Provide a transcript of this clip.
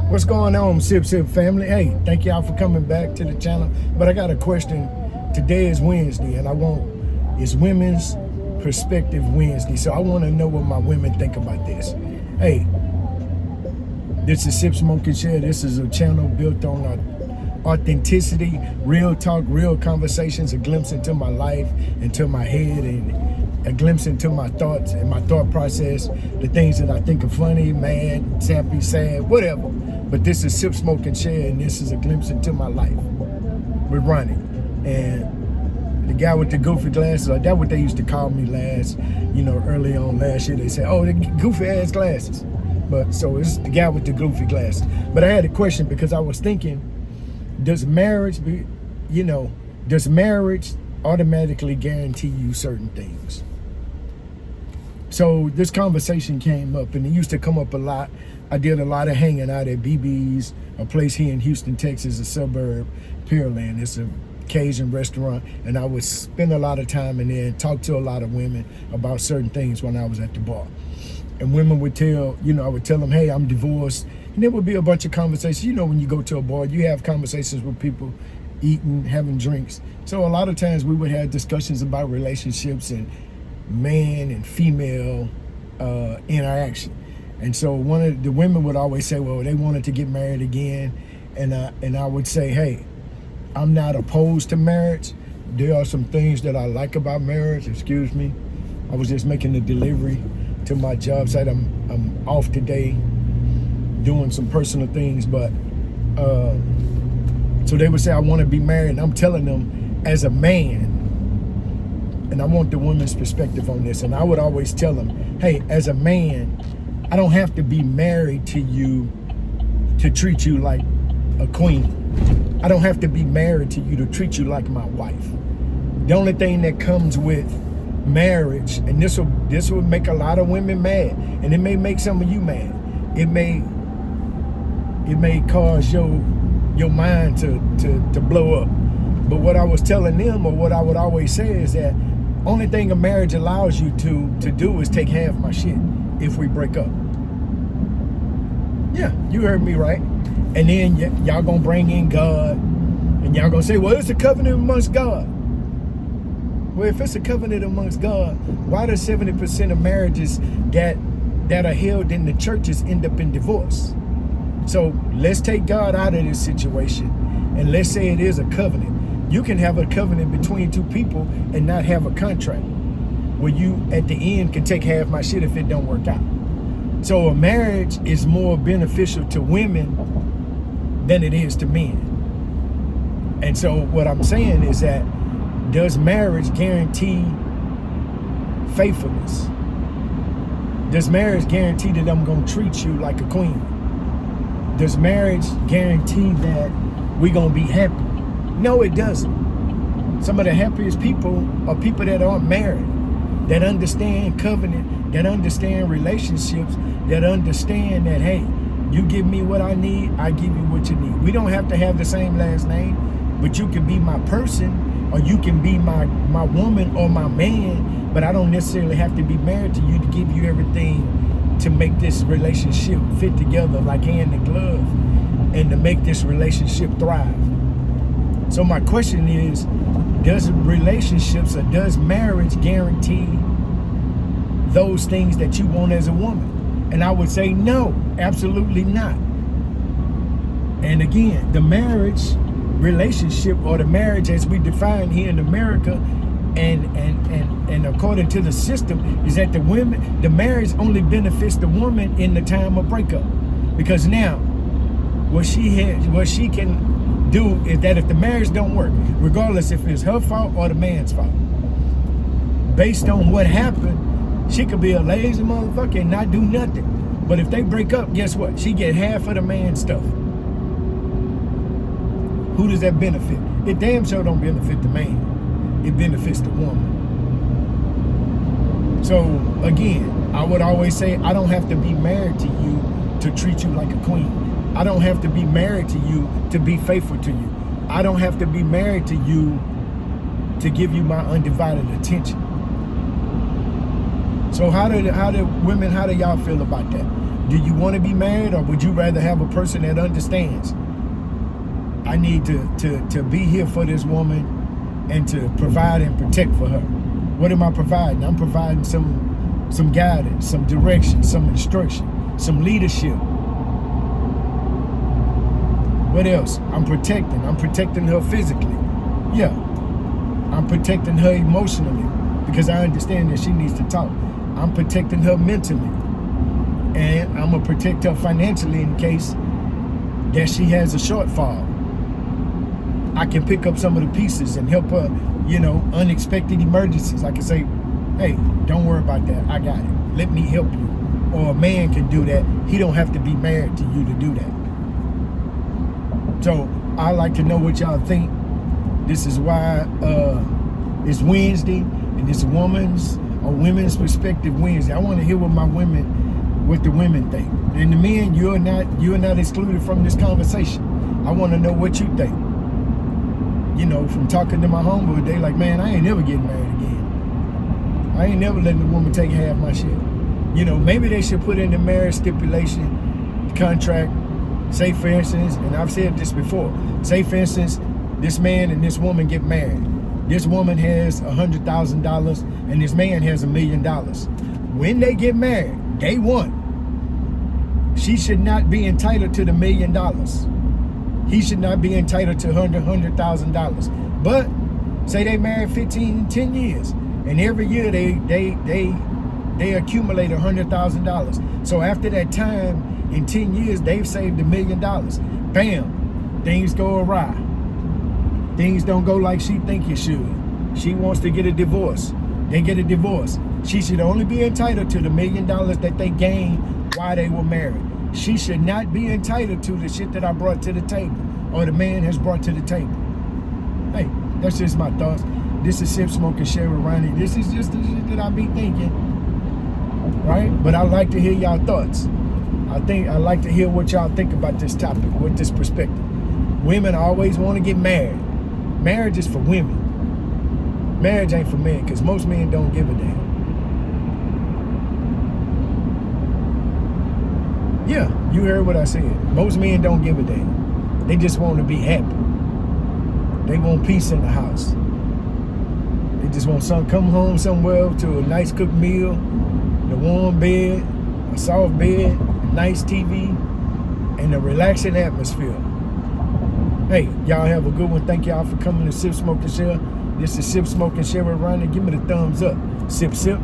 What's going on, Sip family? Hey, thank y'all for coming back to the channel. But I got a question. Today is Wednesday, and it's Women's Perspective Wednesday. So I want to know what my women think about this. Hey, this is Sip Smoke and Share. This is a channel built on authenticity, real talk, real conversations, a glimpse into my life, into my head, and a glimpse into my thoughts and my thought process, the things that I think are funny, mad, happy, sad, whatever. But this is Sip, Smoke, and Share, and this is a glimpse into my life with Ronnie. And the guy with the goofy glasses, or that's what they used to call me early on last year. They said, oh, the goofy ass glasses. But so it's the guy with the goofy glasses. But I had a question because I was thinking, does marriage automatically guarantee you certain things? So this conversation came up, and it used to come up a lot. I did a lot of hanging out at BB's, a place here in Houston, Texas, a suburb, Pearland. It's a Cajun restaurant, and I would spend a lot of time in there and talk to a lot of women about certain things when I was at the bar. And women would tell, I would tell them, hey, I'm divorced. And there would be a bunch of conversations. When you go to a bar, you have conversations with people, eating, having drinks. So a lot of times we would have discussions about relationships and man and female interaction. And so one of the women would always say, well, they wanted to get married again. And I would say, hey, I'm not opposed to marriage. There are some things that I like about marriage. Excuse me. I was just making the delivery to my job site. I'm off today doing some personal things, but so they would say, I want to be married. And I'm telling them, as a man, and I want the women's perspective on this, and I would always tell them, hey, as a man, I don't have to be married to you to treat you like a queen. I don't have to be married to you to treat you like my wife. The only thing that comes with marriage, and this will make a lot of women mad, and it may make some of you mad. It may cause your mind to blow up. But what I was telling them, or what I would always say, is that only thing a marriage allows you to do is take half my shit if we break up. Yeah, you heard me right. And then y'all gonna bring in God, and y'all gonna say, well, it's a covenant amongst God. Well, if it's a covenant amongst God, why does 70% of marriages that are held in the churches end up in divorce? So let's take God out of this situation, and let's say it is a covenant. You can have a covenant between two people and not have a contract where you, at the end, can take half my shit if it don't work out. So a marriage is more beneficial to women than it is to men. And so what I'm saying is that, does marriage guarantee faithfulness? Does marriage guarantee that I'm going to treat you like a queen? Does marriage guarantee that we're going to be happy? No, it doesn't. Some of the happiest people are people that aren't married, that understand covenant, that understand relationships, that understand that, hey, you give me what I need, I give you what you need. We don't have to have the same last name, but you can be my person, or you can be my woman or my man, but I don't necessarily have to be married to you to give you everything to make this relationship fit together like hand and glove, and to make this relationship thrive. So my question is, does relationships, or does marriage guarantee those things that you want as a woman? And I would say no, absolutely not. And again, the marriage relationship, or the marriage as we define here in America, and according to the system, is that the marriage only benefits the woman in the time of breakup. Because now, what she can do is that if the marriage don't work, regardless if it's her fault or the man's fault, based on what happened, she could be a lazy motherfucker and not do nothing. But if they break up, guess what? She get half of the man's stuff. Who does that benefit? It damn sure don't benefit the man. It benefits the woman. So again, I would always say, I don't have to be married to you to treat you like a queen. I don't have to be married to you to be faithful to you. I don't have to be married to you to give you my undivided attention. So how do y'all feel about that? Do you want to be married, or would you rather have a person that understands? I need to be here for this woman and to provide and protect for her. What am I providing? I'm providing some guidance, some direction, some instruction, some leadership. What else? I'm protecting her physically. Yeah. I'm protecting her emotionally because I understand that she needs to talk. I'm protecting her mentally. And I'm going to protect her financially in case that she has a shortfall. I can pick up some of the pieces and help her, unexpected emergencies. I can say, hey, don't worry about that. I got it. Let me help you. Or a man can do that. He don't have to be married to you to do that. So I like to know what y'all think. This is why it's Wednesday, and it's women's perspective Wednesday. I want to hear what the women think. And the men, you're not excluded from this conversation. I want to know what you think. From talking to my homeboy, they like, man, I ain't never getting married again. I ain't never letting a woman take half my shit. Maybe they should put in the marriage stipulation, contract, say for instance, and I've said this before, say for instance, this man and this woman get married. This woman has $100,000 and this man has $1 million. When they get married, day one, she should not be entitled to the $1 million. He should not be entitled to $100,000. But say they married 10 years, and every year they accumulate $100,000. So after that time, in 10 years, they've saved $1 million. Bam, things go awry. Things don't go like she think it should. She wants to get a divorce. They get a divorce. She should only be entitled to the $1 million that they gained while they were married. She should not be entitled to the shit that I brought to the table or the man has brought to the table. Hey, that's just my thoughts. This is Sip, Smoke, and Share with Ronnie. This is just the shit that I be thinking, right? But I like to hear y'all thoughts. I like to hear what y'all think about this topic, with this perspective. Women always want to get married. Marriage is for women. Marriage ain't for men, because most men don't give a damn. Yeah, you heard what I said. Most men don't give a damn. They just want to be happy. They want peace in the house. They just want come home somewhere to a nice cooked meal, a warm bed, a soft bed, a nice TV, and a relaxing atmosphere. Hey, y'all have a good one. Thank y'all for coming to Sip, Smoke, and Share. This is Sip, Smoke, and Share with Ronnie. Give me the thumbs up. Sip, sip.